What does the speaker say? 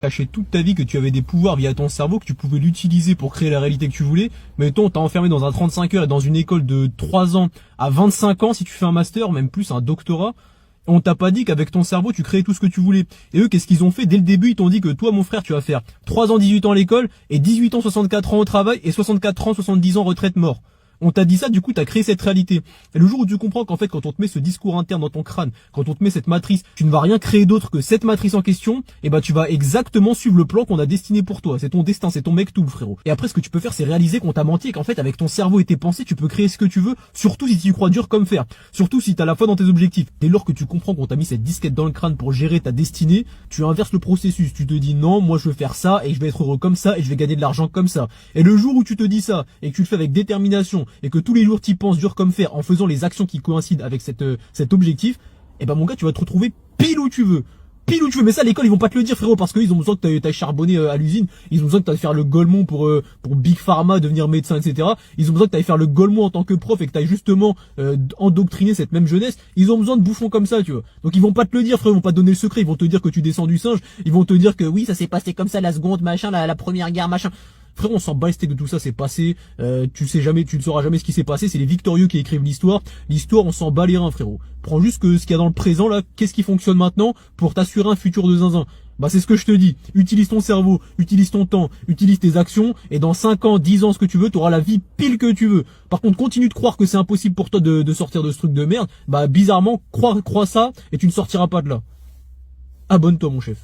caché toute ta vie que tu avais des pouvoirs via ton cerveau, que tu pouvais l'utiliser pour créer la réalité que tu voulais. Mais on t'a enfermé dans un 35 heures et dans une école de 3 ans à 25 ans si tu fais un master, même plus un doctorat. On t'a pas dit qu'avec ton cerveau, tu créais tout ce que tu voulais. Et eux, qu'est-ce qu'ils ont fait? Dès le début, ils t'ont dit que toi, mon frère, tu vas faire 3 ans, 18 ans à l'école et 18 ans, 64 ans au travail et 64 ans, 70 ans retraite mort. On t'a dit ça, du coup, t'as créé cette réalité. Et le jour où tu comprends qu'en fait, quand on te met ce discours interne dans ton crâne, quand on te met cette matrice, tu ne vas rien créer d'autre que cette matrice en question, et bah, tu vas exactement suivre le plan qu'on a destiné pour toi. C'est ton destin, c'est ton mec tout, frérot. Et après, ce que tu peux faire, c'est réaliser qu'on t'a menti et qu'en fait, avec ton cerveau et tes pensées, tu peux créer ce que tu veux, surtout si tu y crois dur comme fer. Surtout si t'as la foi dans tes objectifs. Dès lors que tu comprends qu'on t'a mis cette disquette dans le crâne pour gérer ta destinée, tu inverses le processus. Tu te dis non, moi, je veux faire ça et je vais être heureux comme ça et je vais gagner de l'argent comme ça. Et le jour où tu te dis ça et que tu le fais avec détermination et que tous les jours tu penses dur comme fer en faisant les actions qui coïncident avec cet objectif, et ben mon gars, tu vas te retrouver pile où tu veux. Pile où tu veux. Mais ça, à l'école, ils vont pas te le dire, frérot, parce qu'ils ont besoin que t'ailles charbonner à l'usine. Ils ont besoin que t'ailles faire le Golemont pour Big Pharma, devenir médecin, etc. Ils ont besoin que t'ailles faire le Golemont en tant que prof et que t'ailles justement endoctriner cette même jeunesse. Ils ont besoin de bouffons comme ça, tu vois. Donc ils vont pas te le dire, frérot, ils vont pas te donner le secret. Ils vont te dire que tu descends du singe. Ils vont te dire que oui, ça s'est passé comme ça la seconde, machin, la première guerre, machin. Frérot, on s'en bat les steaks de tout ça, c'est passé. Tu ne sauras jamais ce qui s'est passé. C'est les victorieux qui écrivent l'histoire. L'histoire, on s'en bat les reins, frérot. Prends juste ce qu'il y a dans le présent là. Qu'est-ce qui fonctionne maintenant pour t'assurer un futur de zinzin? Bah c'est ce que je te dis. Utilise ton cerveau, utilise ton temps, utilise tes actions. Et dans 5 ans, 10 ans, ce que tu veux, t'auras la vie pile que tu veux. Par contre, continue de croire que c'est impossible pour toi de sortir de ce truc de merde. Bah bizarrement, crois ça et tu ne sortiras pas de là. Abonne-toi, mon chef.